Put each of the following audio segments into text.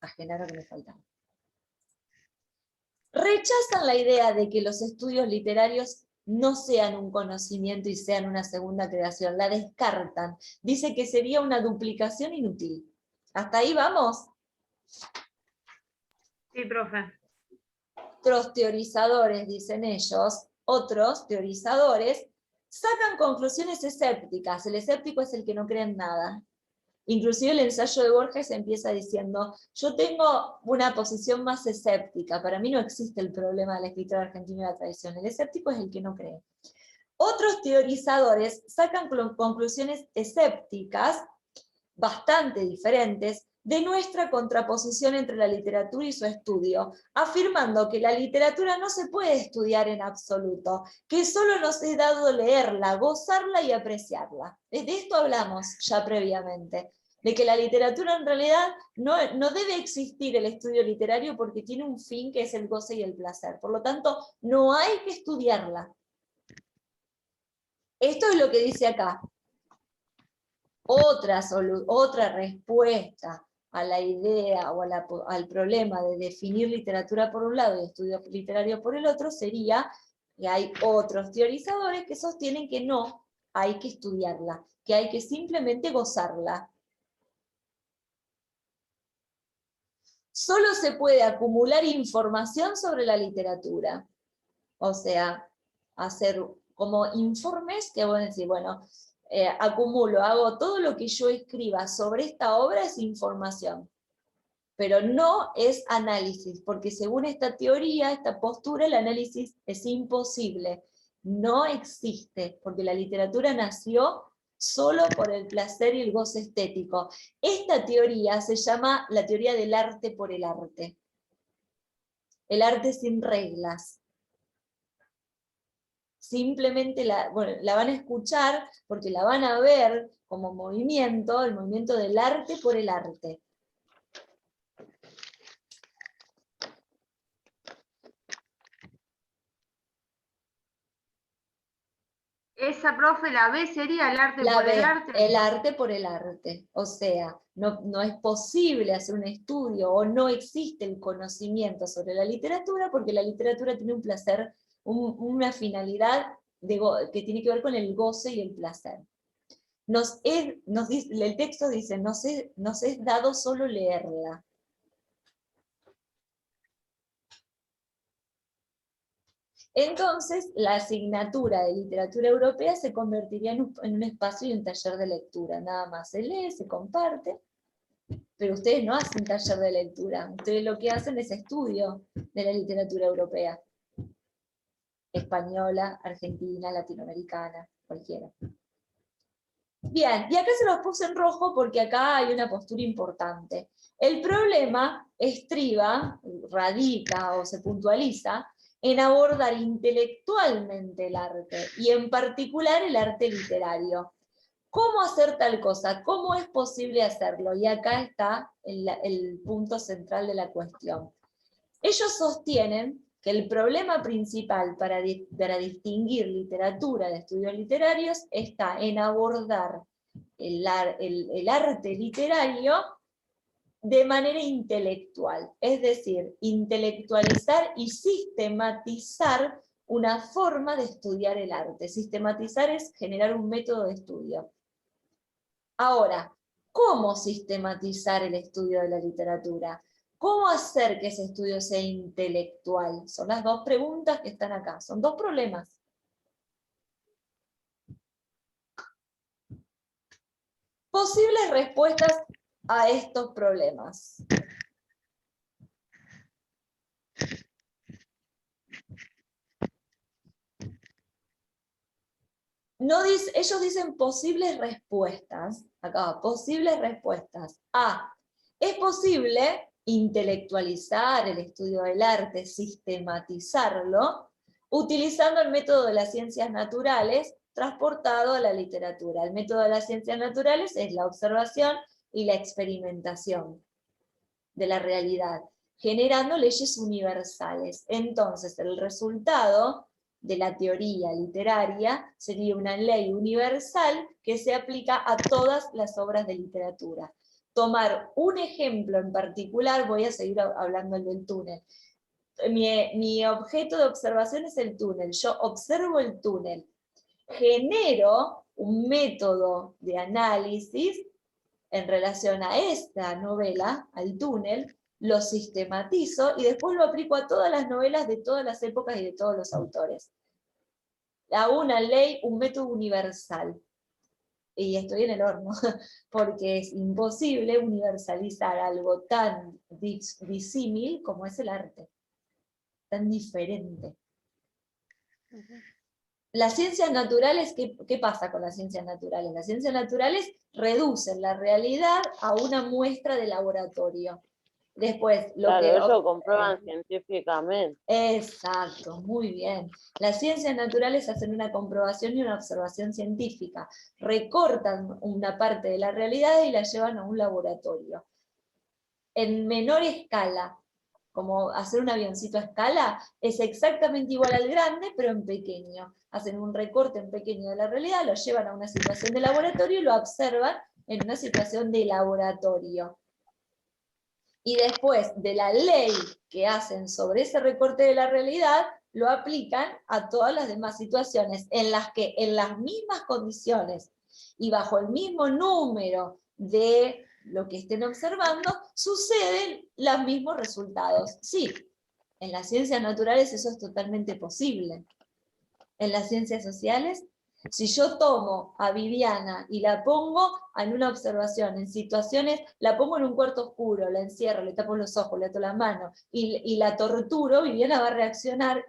a Genaro que me faltaba. Rechazan la idea de que los estudios literarios no sean un conocimiento y sean una segunda creación, la descartan. Dice que sería una duplicación inútil. ¿Hasta ahí vamos? Sí, profe. Otros teorizadores, dicen ellos, otros teorizadores, sacan conclusiones escépticas. El escéptico es el que no cree en nada. Inclusive el ensayo de Borges empieza diciendo, yo tengo una posición más escéptica, para mí no existe el problema del escritor argentino y la tradición, el escéptico es el que no cree. Otros teorizadores sacan conclusiones escépticas, bastante diferentes, de nuestra contraposición entre la literatura y su estudio, afirmando que la literatura no se puede estudiar en absoluto, que solo nos es dado leerla, gozarla y apreciarla. De esto hablamos ya previamente, de que la literatura en realidad no debe existir el estudio literario porque tiene un fin que es el goce y el placer. Por lo tanto, no hay que estudiarla. Esto es lo que dice acá. Otra respuesta a la idea o al problema de definir literatura por un lado y estudio literario por el otro sería que hay otros teorizadores que sostienen que no hay que estudiarla, que hay que simplemente gozarla. Solo se puede acumular información sobre la literatura. O sea, hacer como informes que van a decir, bueno, acumulo, hago todo lo que yo escriba sobre esta obra es información, pero no es análisis, porque según esta teoría, esta postura, el análisis es imposible, no existe, porque la literatura nació solo por el placer y el goce estético. Esta teoría se llama la teoría del arte por el arte sin reglas. Simplemente la van a escuchar porque la van a ver como movimiento, el movimiento del arte por el arte. Esa, profe, la B sería el arte La por el B, arte. el arte por el arte. O sea, no es posible hacer un estudio o no existe el conocimiento sobre la literatura porque la literatura tiene un placer, una finalidad que tiene que ver con el goce y el placer. El texto dice, nos es dado solo leerla. Entonces, la asignatura de literatura europea se convertiría en un espacio y un taller de lectura. Nada más se lee, se comparte, pero ustedes no hacen taller de lectura. Ustedes lo que hacen es estudio de la literatura europea. Española, argentina, latinoamericana, cualquiera. Bien, y acá se los puse en rojo porque acá hay una postura importante. El problema radica o se puntualiza en abordar intelectualmente el arte, y en particular el arte literario. ¿Cómo hacer tal cosa? ¿Cómo es posible hacerlo? Y acá está el punto central de la cuestión. Ellos sostienen que el problema principal para distinguir literatura de estudios literarios está en abordar el arte literario de manera intelectual, es decir, intelectualizar y sistematizar una forma de estudiar el arte. Sistematizar es generar un método de estudio. Ahora, ¿cómo sistematizar el estudio de la literatura? ¿Cómo hacer que ese estudio sea intelectual? Son las dos preguntas que están acá, son dos problemas. Posibles respuestas a estos problemas. Ellos dicen posibles respuestas, acá, posibles respuestas. A, es posible intelectualizar el estudio del arte, sistematizarlo, utilizando el método de las ciencias naturales transportado a la literatura. El método de las ciencias naturales es la observación y la experimentación de la realidad, generando leyes universales. Entonces, el resultado de la teoría literaria sería una ley universal que se aplica a todas las obras de literatura. tomar un ejemplo en particular, voy a seguir hablando del túnel. Mi objeto de observación es el túnel, yo observo el túnel, genero un método de análisis en relación a esta novela, al túnel, lo sistematizo y después lo aplico a todas las novelas de todas las épocas y de todos los autores. Hago una ley, un método universal. Y estoy en el horno, porque es imposible universalizar algo tan disímil como es el arte, tan diferente. Las ciencias naturales, ¿qué pasa con las ciencias naturales? Las ciencias naturales reducen la realidad a una muestra de laboratorio. Después, Claro, eso comprueban científicamente. Exacto, muy bien. Las ciencias naturales hacen una comprobación y una observación científica. Recortan una parte de la realidad y la llevan a un laboratorio. En menor escala, como hacer un avioncito a escala, es exactamente igual al grande, pero en pequeño. Hacen un recorte en pequeño de la realidad, lo llevan a una situación de laboratorio y lo observan en una situación de laboratorio. Y después de la ley que hacen sobre ese recorte de la realidad, lo aplican a todas las demás situaciones en las que en las mismas condiciones y bajo el mismo número de lo que estén observando, suceden los mismos resultados. Sí, en las ciencias naturales eso es totalmente posible. En las ciencias sociales, si yo tomo a Viviana y la pongo en una observación, en situaciones, la pongo en un cuarto oscuro, la encierro, le tapo los ojos, le ato la mano y la torturo, Viviana va a reaccionar.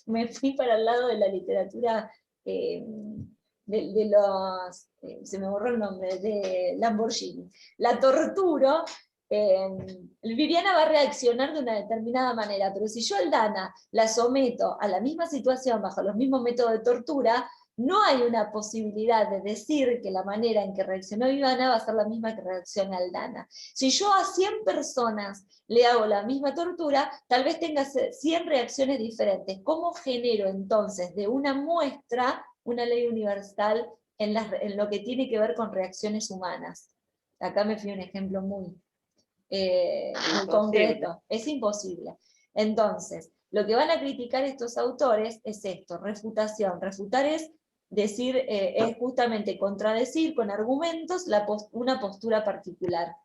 Me fui para el lado de la literatura de los, se me borró el nombre, de Lamborghini. La torturo, Viviana va a reaccionar de una determinada manera, pero si yo, Aldana, la someto a la misma situación bajo los mismos métodos de tortura, no hay una posibilidad de decir que la manera en que reaccionó Viviana va a ser la misma que reacciona Aldana. Si yo a 100 personas le hago la misma tortura, tal vez tenga 100 reacciones diferentes. ¿Cómo genero entonces de una muestra una ley universal en lo que tiene que ver con reacciones humanas? Acá me fui a un ejemplo muy concreto. Es imposible. Entonces, lo que van a criticar estos autores es esto, refutación. Refutar es decir, es justamente contradecir con argumentos una postura particular.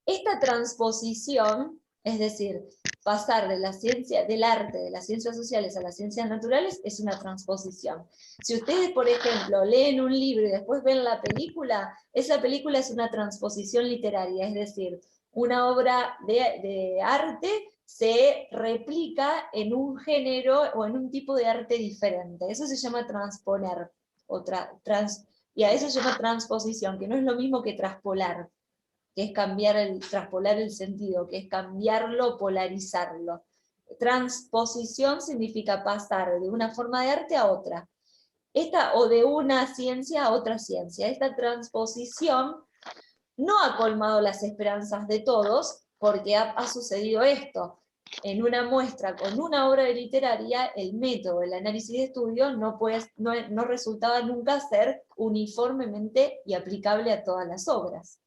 Esta transposición, es decir, pasar de la ciencia, del arte, de las ciencias sociales a las ciencias naturales, es una transposición. Si ustedes, por ejemplo, leen un libro y después ven la película, esa película es una transposición literaria, es decir, una obra de arte se replica en un género o en un tipo de arte diferente. Eso se llama transponer, y a eso se llama transposición, que no es lo mismo que traspolar, que es traspolar el sentido, que es cambiarlo, polarizarlo. Transposición significa pasar de una forma de arte a otra. O de una ciencia a otra ciencia. Esta transposición no ha colmado las esperanzas de todos, porque ha sucedido esto. En una muestra con una obra literaria, el método, el análisis de estudio no resultaba nunca ser uniformemente y aplicable a todas las obras.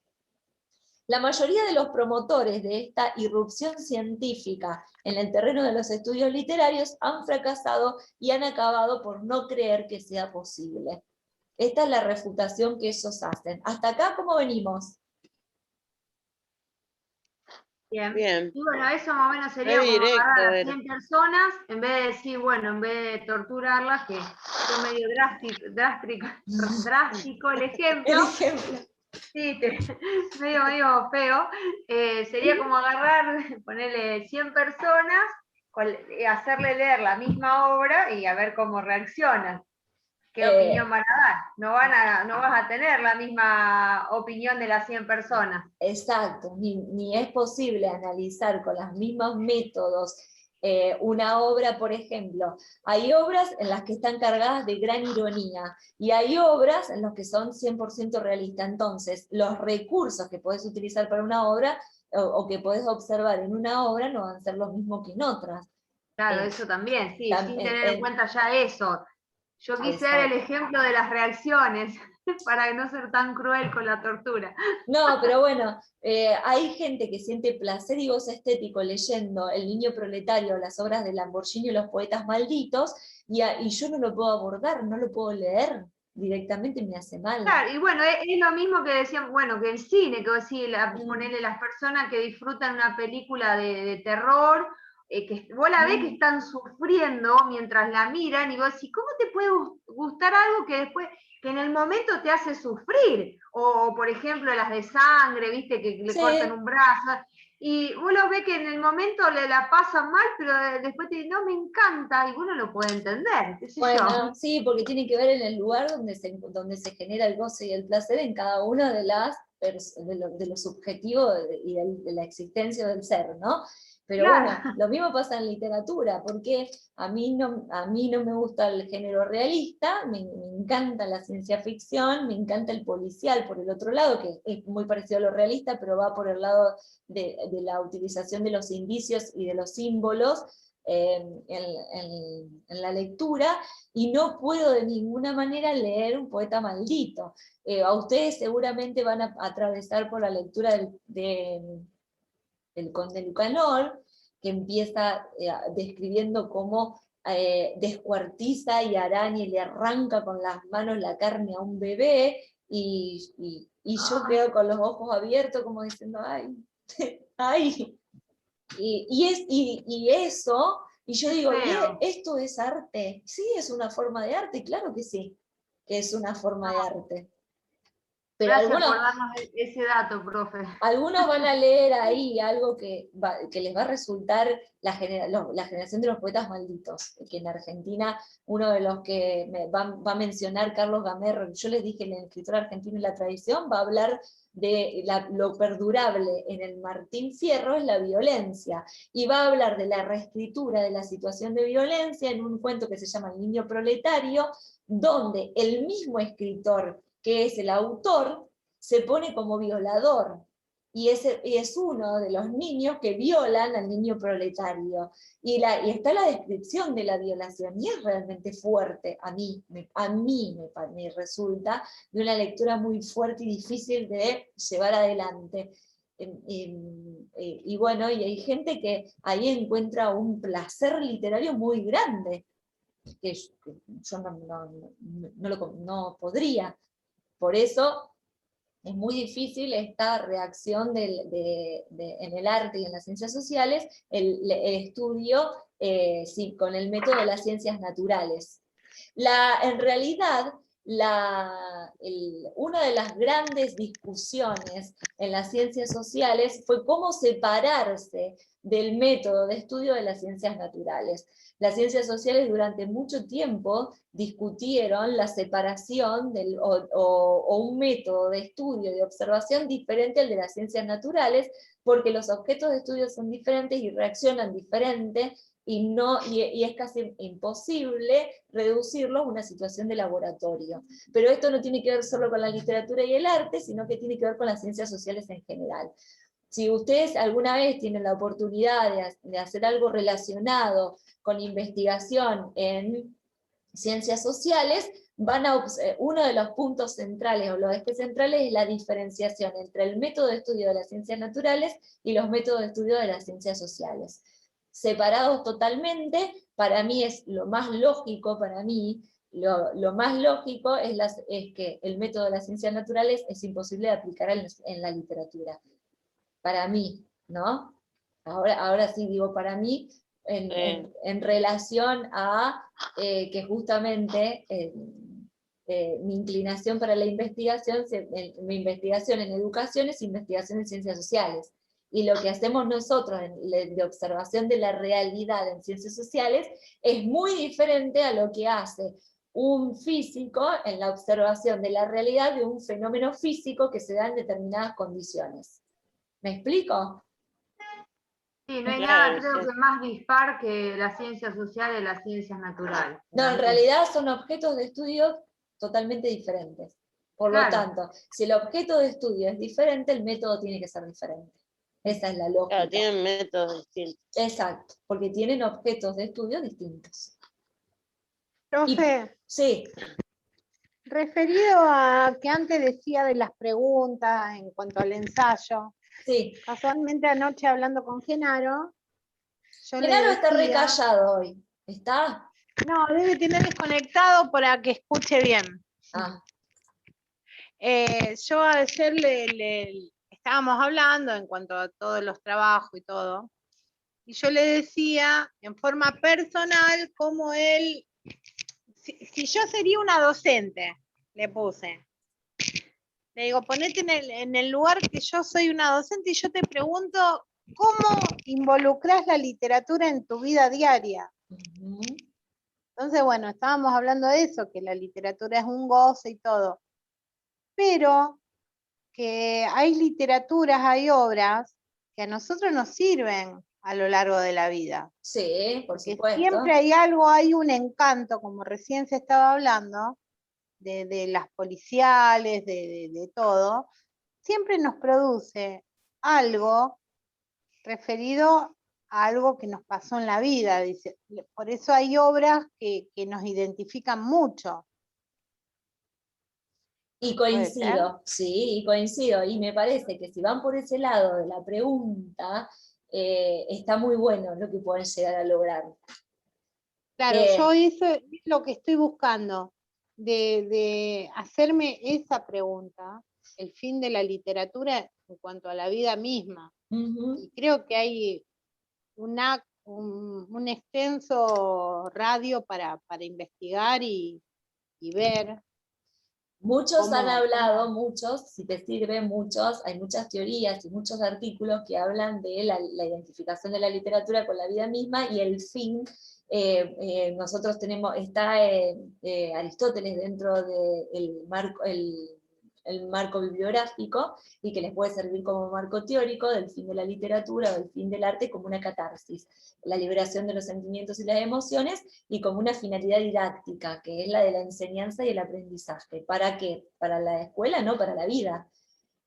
La mayoría de los promotores de esta irrupción científica en el terreno de los estudios literarios han fracasado y han acabado por no creer que sea posible. Esta es la refutación que ellos hacen. ¿Hasta acá cómo venimos? Bien. Bien. Y bueno, eso más o menos sería como agarrar a 100 personas, en vez de decir, bueno, en vez de torturarlas, que fue medio drástico el ejemplo. Sí, medio feo. Sería como agarrar, ponerle 100 personas, hacerle leer la misma obra y a ver cómo reaccionan. ¿Qué opinión van a dar? No vas a tener la misma opinión de las 100 personas. Exacto, ni es posible analizar con los mismos métodos una obra, por ejemplo. Hay obras en las que están cargadas de gran ironía, y hay obras en las que son 100% realistas. Entonces, los recursos que podés utilizar para una obra, o que podés observar en una obra, no van a ser los mismos que en otras. Claro, eso también, sí, sin tener en cuenta ya eso. Yo quise dar el ejemplo de las reacciones. para no ser tan cruel con la tortura. No, pero bueno, hay gente que siente placer y goce estético leyendo El niño proletario, las obras de Lamborghini y los poetas malditos, y yo no lo puedo abordar, no lo puedo leer directamente, me hace mal. Claro, y bueno, es lo mismo que decían, bueno, que el cine, que sí, ponerle las personas que disfrutan una película de terror, que vos la ves que están sufriendo mientras la miran, y vos decís, ¿cómo te puede gustar algo que después, que en el momento te hace sufrir? O por ejemplo, las de sangre, viste, que le cortan un brazo, y vos lo ves que en el momento le la pasan mal, pero después te dicen, no, me encanta, y uno lo puede entender, qué sé yo. Sí, porque tiene que ver en el lugar donde se genera el goce y el placer en cada uno de los objetivos y de la existencia del ser, ¿no? Pero claro. bueno, lo mismo pasa en literatura, porque a mí no me gusta el género realista, me encanta la ciencia ficción, me encanta el policial por el otro lado, que es muy parecido a lo realista, pero va por el lado de la utilización de los indicios y de los símbolos en la lectura, y no puedo de ninguna manera leer un poeta maldito. A ustedes seguramente van a atravesar por la lectura del Conde Lucanor, que empieza describiendo cómo descuartiza y araña y le arranca con las manos la carne a un bebé, y yo quedo con los ojos abiertos como diciendo, ay, ay. Y eso, y yo digo, ¿esto es arte? Sí, es una forma de arte, claro que sí, que es una forma de arte. Pero gracias por darnos ese dato, profe. Algunos van a leer ahí algo que les va a resultar la generación de los poetas malditos, que en Argentina, uno de los que va a mencionar Carlos Gamer, yo les dije, el escritor argentino y la tradición, va a hablar de lo perdurable en el Martín Fierro es la violencia, y va a hablar de la reescritura de la situación de violencia en un cuento que se llama El niño proletario, donde el mismo escritor, que es el autor, se pone como violador, y es uno de los niños que violan al niño proletario, y está la descripción de la violación, y es realmente fuerte, a mí me resulta de una lectura muy fuerte y difícil de llevar adelante. Y bueno, y hay gente que ahí encuentra un placer literario muy grande, que yo no podría. Por eso es muy difícil esta reacción en el arte y en las ciencias sociales, el estudio con el método de las ciencias naturales. En realidad, una de las grandes discusiones en las ciencias sociales fue cómo separarse del método de estudio de las ciencias naturales. Las ciencias sociales durante mucho tiempo discutieron la separación o un método de estudio y de observación diferente al de las ciencias naturales, porque los objetos de estudio son diferentes y reaccionan diferente, y es casi imposible reducirlo a una situación de laboratorio. Pero esto no tiene que ver solo con la literatura y el arte, sino que tiene que ver con las ciencias sociales en general. Si ustedes alguna vez tienen la oportunidad de hacer algo relacionado con investigación en ciencias sociales, uno de los puntos centrales o los ejes centrales es la diferenciación entre el método de estudio de las ciencias naturales y los métodos de estudio de las ciencias sociales. Separados totalmente, para mí es lo más lógico, lo más lógico es que el método de las ciencias naturales es imposible de aplicar en la literatura. Para mí, ¿no? Ahora sí digo para mí, en relación a que justamente mi inclinación para la investigación, mi investigación en educación es investigación en ciencias sociales. Y lo que hacemos nosotros de observación de la realidad en ciencias sociales es muy diferente a lo que hace un físico en la observación de la realidad de un fenómeno físico que se da en determinadas condiciones. ¿Me explico? Sí, no hay nada, creo que más dispar que las ciencias sociales y las ciencias naturales. No, en realidad son objetos de estudio totalmente diferentes. Por lo tanto, si el objeto de estudio es diferente, el método tiene que ser diferente. Esa es la lógica. Claro, tienen métodos distintos. Exacto, porque tienen objetos de estudio distintos. Profe, Sí. referido a que antes decía de las preguntas en cuanto al ensayo, Sí. casualmente anoche hablando con Genaro, yo le Genaro está re decía, callado hoy. ¿Está? no, debe tener desconectado para que escuche bien. Ah, Yo ayer estábamos hablando en cuanto a todos los trabajos y todo, y yo le decía en forma personal cómo él, si yo sería una docente, le puse. Le digo, ponete en el lugar que yo soy una docente y yo te pregunto, ¿cómo involucras la literatura en tu vida diaria? Entonces, bueno, estábamos hablando de eso, que la literatura es un goce y todo, pero que hay literaturas, hay obras que a nosotros nos sirven a lo largo de la vida. sí, por Porque supuesto. siempre hay algo, hay un encanto, como recién se estaba hablando, de las policiales, de todo, siempre nos produce algo referido a algo que nos pasó en la vida. Dice. Por eso hay obras que nos identifican mucho. Y coincido, sí, y coincido. Y me parece que si van por ese lado de la pregunta, está muy bueno lo que pueden llegar a lograr. Claro, yo eso es lo que estoy buscando, de hacerme esa pregunta, el fin de la literatura en cuanto a la vida misma. Y creo que hay un extenso radio para investigar y ver. Muchos han hablado, muchos, si te sirve, muchos, hay muchas teorías y muchos artículos que hablan de la identificación de la literatura con la vida misma y el fin. Nosotros tenemos, está Aristóteles dentro del marco, el marco bibliográfico, y que les puede servir como marco teórico del fin de la literatura o del fin del arte como una catarsis, la liberación de los sentimientos y las emociones, y como una finalidad didáctica, que es la de la enseñanza y el aprendizaje. ¿Para qué? Para la escuela, no para la vida.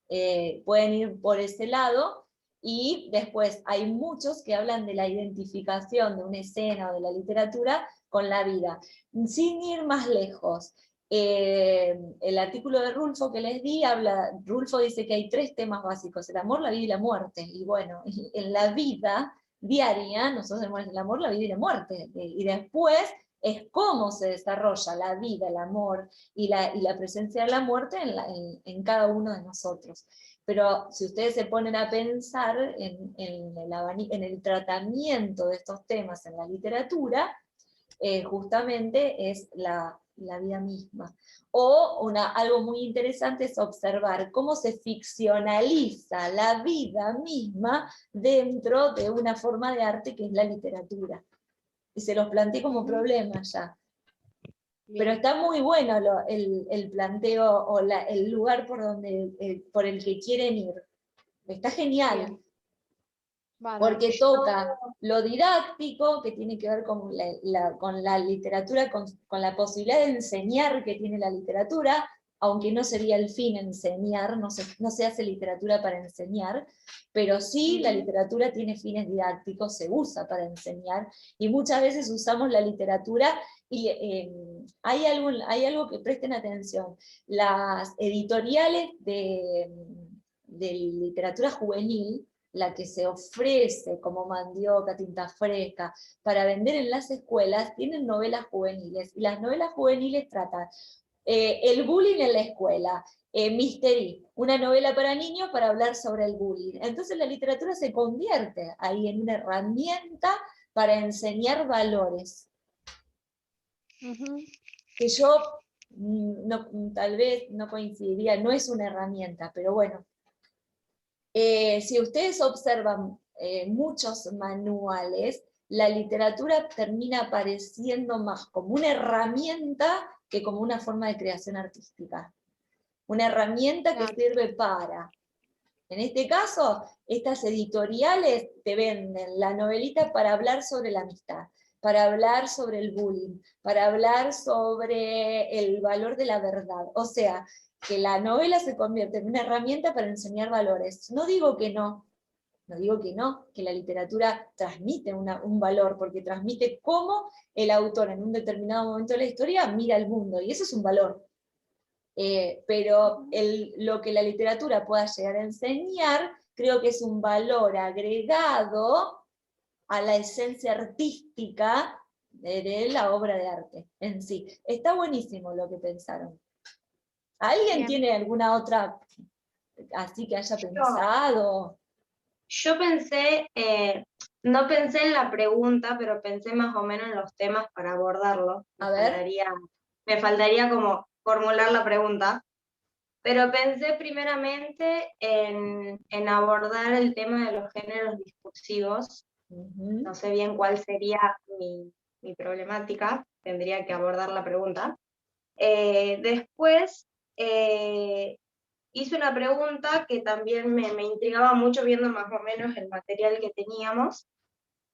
Pueden ir por ese lado, y después hay muchos que hablan de la identificación de una escena o de la literatura con la vida. Sin ir más lejos, el artículo de Rulfo que les di, Rulfo dice que hay 3 temas básicos: el amor, la vida y la muerte. Y bueno, en la vida diaria nosotros tenemos el amor, la vida y la muerte, y después es cómo se desarrolla la vida, el amor y la presencia de la muerte en cada uno de nosotros. Pero si ustedes se ponen a pensar en el tratamiento de estos temas en la literatura, justamente es la vida misma. O algo muy interesante es observar cómo se ficcionaliza la vida misma dentro de una forma de arte que es la literatura. Y se los planteé como problema ya. Pero está muy bueno el planteo o el lugar por el que quieren ir. Está genial. Porque toca lo didáctico, que tiene que ver con la literatura, con la posibilidad de enseñar que tiene la literatura, aunque no sería el fin enseñar, no se hace literatura para enseñar, pero sí la literatura tiene fines didácticos, se usa para enseñar, y muchas veces usamos la literatura, y hay algo que presten atención: las editoriales de literatura juvenil, la que se ofrece como Mandioca, Tinta Fresca, para vender en las escuelas, tienen novelas juveniles, y las novelas juveniles tratan el bullying en la escuela, Mystery, una novela para niños para hablar sobre el bullying. Entonces la literatura se convierte ahí en una herramienta para enseñar valores. Que yo tal vez no coincidiría, no es una herramienta, pero bueno. Si ustedes observan muchos manuales, la literatura termina apareciendo más como una herramienta que como una forma de creación artística. Una herramienta que sirve para, en este caso, estas editoriales te venden la novelita para hablar sobre la amistad, para hablar sobre el bullying, para hablar sobre el valor de la verdad. O sea, que la novela se convierte en una herramienta para enseñar valores. No digo que no, que la literatura transmite un valor, porque transmite cómo el autor en un determinado momento de la historia mira el mundo, y eso es un valor. Pero lo que la literatura pueda llegar a enseñar, creo que es un valor agregado a la esencia artística de la obra de arte en sí. Está buenísimo lo que pensaron. ¿Alguien Bien. tiene alguna otra así que haya pensado? Yo pensé, no pensé en la pregunta, pero pensé más o menos en los temas para abordarlo. A ver. Me faltaría como formular la pregunta, pero pensé primeramente en abordar el tema de los géneros discursivos. No sé bien cuál sería mi problemática, tendría que abordar la pregunta. Después hice una pregunta que también me intrigaba mucho viendo más o menos el material que teníamos,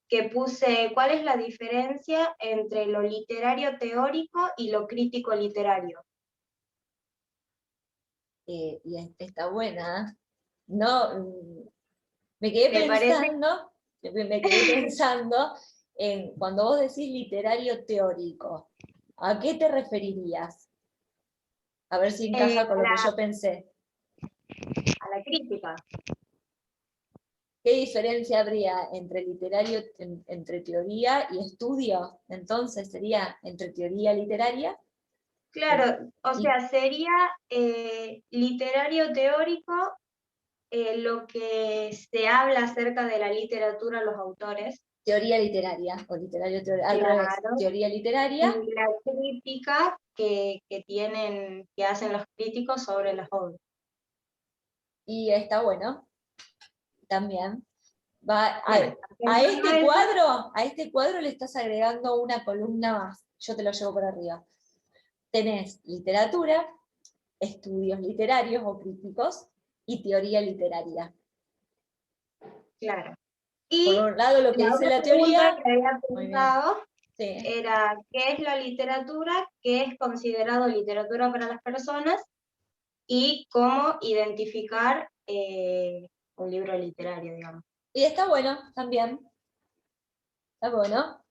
que puse, ¿cuál es la diferencia entre lo literario teórico y lo crítico literario? Y está buena. No, me quedé ¿Te pensando en cuando vos decís literario teórico, ¿a qué te referirías? A ver si encaja con lo que yo pensé. A la crítica. ¿Qué diferencia habría entre literario, entre teoría y estudio? Entonces sería entre teoría literaria. Claro, o sea, sería literario teórico lo que se habla acerca de la literatura, los autores. Teoría literaria, o literario teórico, al Claro. revés, teoría literaria. Y la crítica que hacen los críticos sobre las obras. Y está bueno, también. Bueno, A este cuadro le estás agregando una columna más. Yo te lo llevo por arriba. Tenés literatura, estudios literarios o críticos y teoría literaria. claro. Por Y un lado lo que la dice otra la teoría, pregunta que había pensado sí, era ¿qué es la literatura? ¿Qué es considerado literatura para las personas? Y cómo identificar un libro literario, digamos. y está bueno también. Está bueno.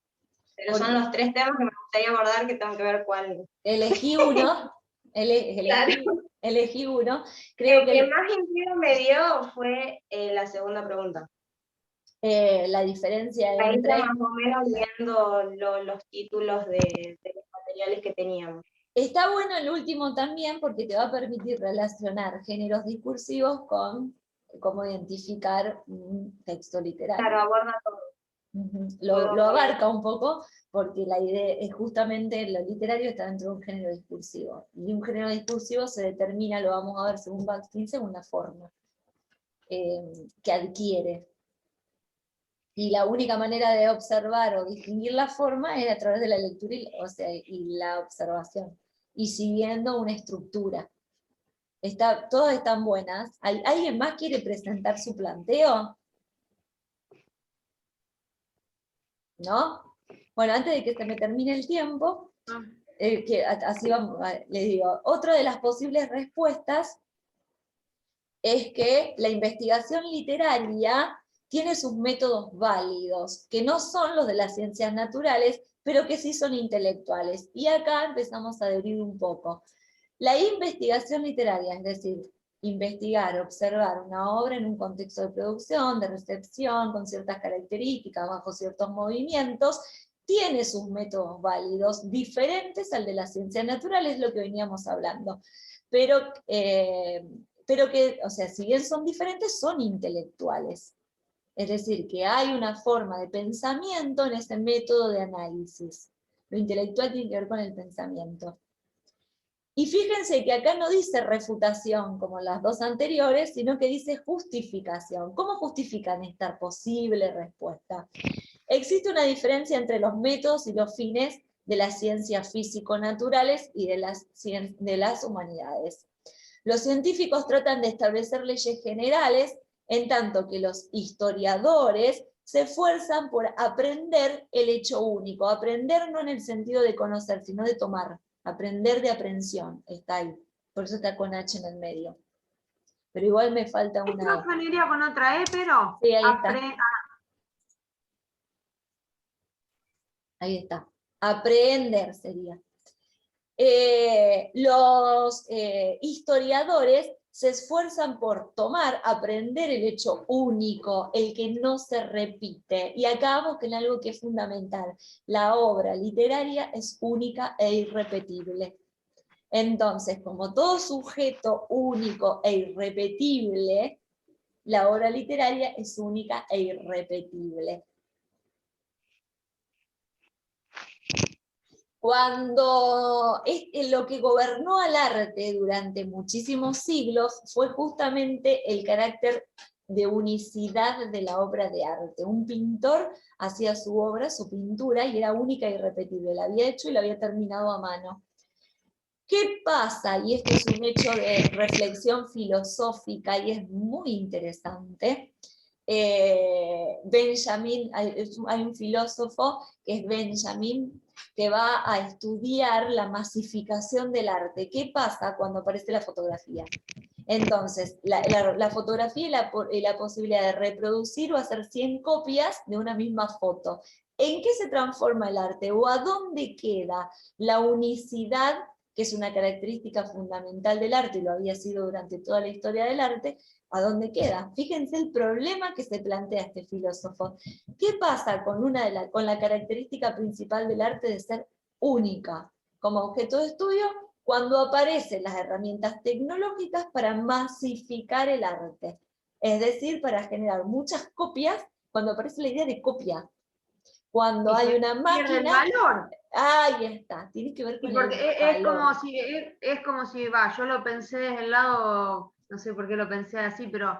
Pero son los tres temas que me gustaría abordar que tengo que ver cuál. Elegí uno. Claro. Elegí uno. Creo El que más intriga me dio fue la segunda pregunta. la diferencia Ahí entre... está más o menos viendo los títulos de los materiales que teníamos. Está bueno el último también porque te va a permitir relacionar géneros discursivos con cómo identificar un texto literario. Claro, aborda todo. Lo abarca un poco porque la idea es justamente lo literario está dentro de un género discursivo. Y un género discursivo se determina, lo vamos a ver según Bakhtin, según la forma que adquiere. Y la única manera de observar o distinguir la forma es a través de la lectura y la observación. Y siguiendo una estructura. Todas están buenas. ¿Alguien más quiere presentar su planteo? ¿No? Bueno, antes de que se me termine el tiempo, así vamos, les digo, otra de las posibles respuestas es que la investigación literaria tiene sus métodos válidos, que no son los de las ciencias naturales, pero que sí son intelectuales. Y acá empezamos a adherir un poco. La investigación literaria, es decir, investigar, observar una obra en un contexto de producción, de recepción, con ciertas características, bajo ciertos movimientos, tiene sus métodos válidos, diferentes al de las ciencias naturales, lo que veníamos hablando. Pero que, o sea, si bien son diferentes, son intelectuales. Es decir, que hay una forma de pensamiento en ese método de análisis. Lo intelectual tiene que ver con el pensamiento. Y fíjense que acá no dice refutación como las dos anteriores, sino que dice justificación. ¿Cómo justifican esta posible respuesta? Existe una diferencia entre los métodos y los fines de las ciencias físico-naturales y de las humanidades. Los científicos tratan de establecer leyes generales, en tanto que los historiadores se esfuerzan por aprender el hecho único. Aprender no en el sentido de conocer, sino de tomar. Aprender de aprehensión, está ahí. Por eso está con H en el medio. Pero igual me falta una ¿No veniría con otra E, pero? Sí, ahí está. Ahí está. Aprehender sería. Los historiadores se esfuerzan por aprender el hecho único, el que no se repite. Y acá vamos con algo que es fundamental. La obra literaria es única e irrepetible. Entonces, como todo sujeto único e irrepetible, la obra literaria es única e irrepetible. Cuando lo que gobernó al arte durante muchísimos siglos fue justamente el carácter de unicidad de la obra de arte. Un pintor hacía su obra, su pintura, y era única e irrepetible. La había hecho y la había terminado a mano. ¿Qué pasa? Y esto es un hecho de reflexión filosófica y es muy interesante. Benjamin, hay un filósofo que es Benjamin, que va a estudiar la masificación del arte. ¿Qué pasa cuando aparece la fotografía? Entonces, la fotografía y la posibilidad de reproducir o hacer 100 copias de una misma foto. ¿En qué se transforma el arte? ¿O a dónde queda la unicidad, que es una característica fundamental del arte, y lo había sido durante toda la historia del arte? ¿A dónde queda? Fíjense el problema que se plantea este filósofo. ¿Qué pasa con la característica principal del arte de ser única como objeto de estudio cuando aparecen las herramientas tecnológicas para masificar el arte? Es decir, para generar muchas copias, cuando aparece la idea de copia. Cuando hay una máquina... el valor. Ahí está, tiene que ver con porque es como si yo lo pensé desde el lado, no sé por qué lo pensé así, pero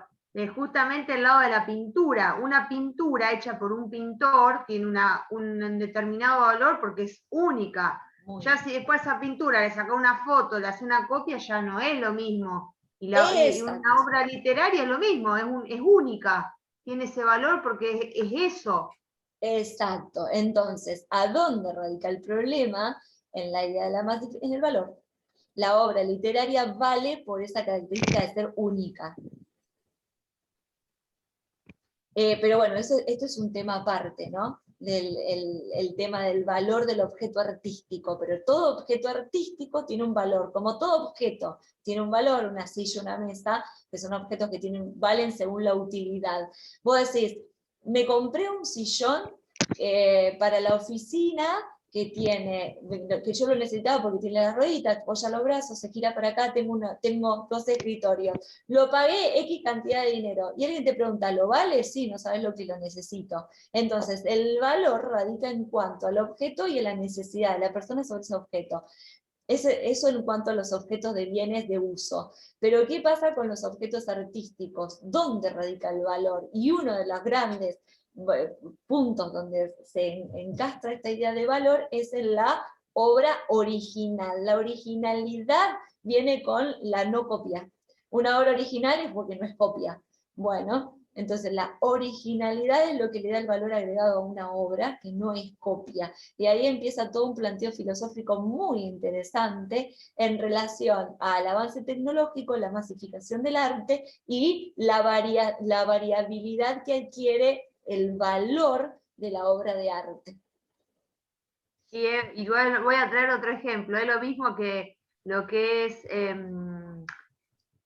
justamente el lado de la pintura. Una pintura hecha por un pintor tiene un determinado valor porque es única. Ya si después esa pintura le saca una foto, le hace una copia, ya no es lo mismo. Y una obra literaria es lo mismo, es única. Tiene ese valor porque es eso. Exacto. Entonces, ¿a dónde radica el problema? En la idea de en el valor. La obra literaria vale por esa característica de ser única. Pero bueno, esto es un tema aparte, ¿no? El tema del valor del objeto artístico, pero todo objeto artístico tiene un valor, como todo objeto tiene un valor, una silla, una mesa, que son objetos que valen según la utilidad. Vos decís, me compré un sillón para la oficina, que yo lo necesitaba porque tiene las rueditas, apoya los brazos, se gira para acá, tengo 2 escritorios. Lo pagué X cantidad de dinero. Y alguien te pregunta, ¿lo vale? Sí, no sabes lo que lo necesito. Entonces, el valor radica en cuanto al objeto y a la necesidad de la persona sobre ese objeto. Eso en cuanto a los objetos de bienes de uso. Pero ¿qué pasa con los objetos artísticos? ¿Dónde radica el valor? Y uno de los grandes puntos donde se encastra esta idea de valor es en la obra original. La originalidad viene con la no copia. Una obra original es porque no es copia. Bueno, entonces la originalidad es lo que le da el valor agregado a una obra que no es copia. Y ahí empieza todo un planteo filosófico muy interesante en relación al avance tecnológico, la masificación del arte y la variabilidad que adquiere el valor de la obra de arte. Y voy a traer otro ejemplo. Es lo mismo que lo que es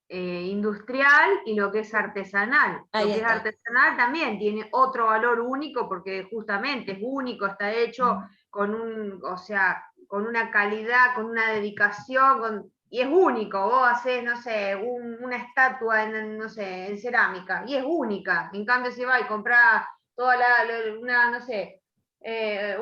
industrial y lo que es artesanal. Lo que es artesanal también tiene otro valor único porque justamente es único, está hecho con una calidad, con una dedicación, y es único. Vos hacés, no sé, una estatua en cerámica, y es única. En cambio, si vas y comprás toda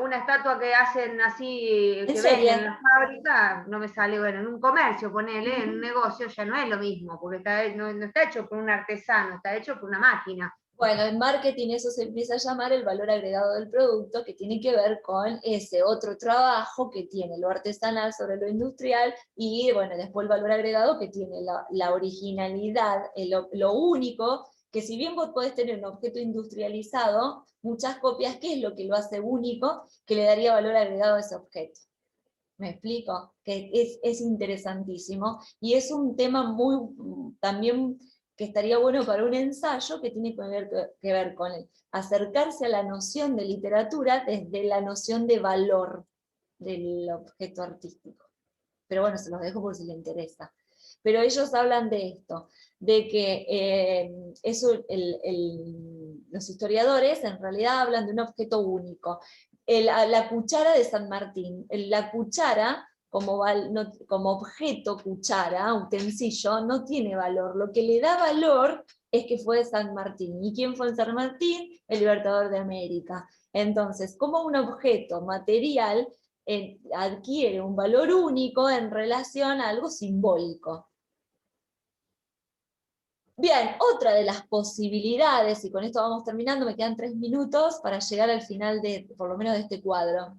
una estatua que hacen así, que venden en la fábrica, no me sale, bueno, en un comercio, ponele, en un negocio, ya no es lo mismo, porque no está hecho por un artesano, está hecho por una máquina. Bueno, en marketing eso se empieza a llamar el valor agregado del producto, que tiene que ver con ese otro trabajo que tiene lo artesanal sobre lo industrial, y bueno, después el valor agregado que tiene la originalidad, lo único, que si bien vos podés tener un objeto industrializado, muchas copias, ¿qué es lo que lo hace único? Que le daría valor agregado a ese objeto. ¿Me explico? Que es interesantísimo, y es un tema también que estaría bueno para un ensayo que tiene que ver con acercarse a la noción de literatura desde la noción de valor del objeto artístico. pero bueno, se los dejo por si les interesa. Pero ellos hablan de esto, de que los historiadores en realidad hablan de un objeto único. La cuchara de San Martín, la cuchara como objeto, cuchara, utensilio, no tiene valor. Lo que le da valor es que fue de San Martín. ¿Y quién fue San Martín? El libertador de América. Entonces, como un objeto material adquiere un valor único en relación a algo simbólico. Bien, otra de las posibilidades, y con esto vamos terminando, me quedan 3 minutos para llegar al final por lo menos de este cuadro.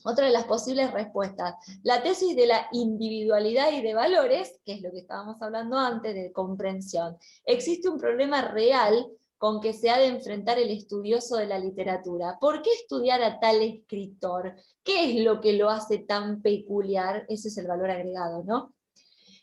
Otra de las posibles respuestas, la tesis de la individualidad y de valores, que es lo que estábamos hablando antes de comprensión. Existe un problema real con que se ha de enfrentar el estudioso de la literatura. ¿Por qué estudiar a tal escritor? ¿Qué es lo que lo hace tan peculiar? Ese es el valor agregado, ¿no?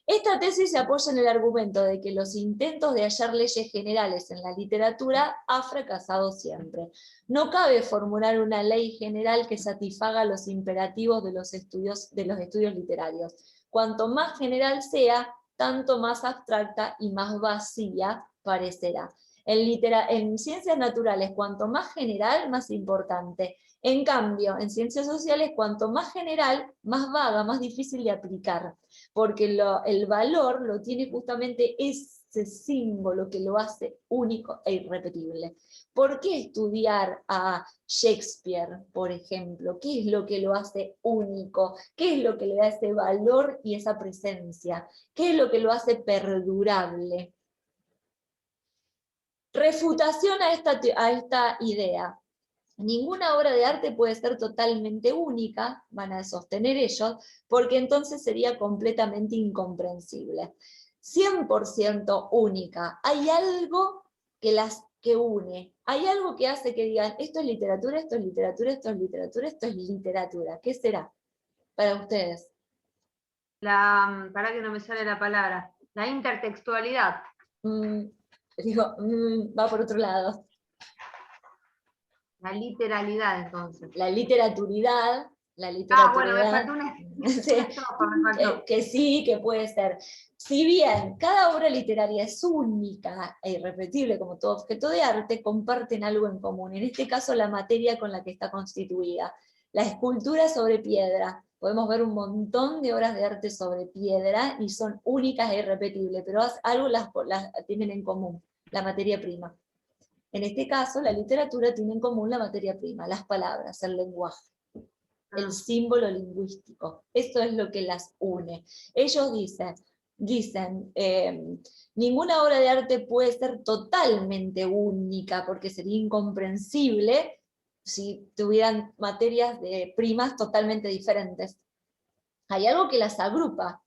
Esta tesis se apoya en el argumento de que los intentos de hallar leyes generales en la literatura ha fracasado siempre. No cabe formular una ley general que satisfaga los imperativos de los estudios literarios. Cuanto más general sea, tanto más abstracta y más vacía parecerá. En ciencias naturales, cuanto más general, más importante. En cambio, en ciencias sociales, cuanto más general, más vaga, más difícil de aplicar, porque el valor lo tiene justamente ese símbolo que lo hace único e irrepetible. ¿Por qué estudiar a Shakespeare, por ejemplo? ¿Qué es lo que lo hace único? ¿Qué es lo que le da ese valor y esa presencia? ¿Qué es lo que lo hace perdurable? Refutación a esta idea. Ninguna obra de arte puede ser totalmente única, van a sostener ellos, porque entonces sería completamente incomprensible. 100% única. Hay algo que une, hay algo que hace que digan, esto es literatura, esto es literatura, esto es literatura, esto es literatura. ¿Qué será para ustedes? Para que no me sale la palabra, la intertextualidad. Va por otro lado. La literalidad, entonces. La literaturidad. Bueno, me faltó una estrofa, que sí, que puede ser. Si bien cada obra literaria es única e irrepetible como todo objeto de arte, comparten algo en común. En este caso, la materia con la que está constituida. La escultura sobre piedra. Podemos ver un montón de obras de arte sobre piedra y son únicas e irrepetibles, pero algo las tienen en común, la materia prima. En este caso, la literatura tiene en común la materia prima, las palabras, el lenguaje, el símbolo lingüístico. Eso es lo que las une. Ellos dicen ninguna obra de arte puede ser totalmente única, porque sería incomprensible si tuvieran materias primas totalmente diferentes. Hay algo que las agrupa,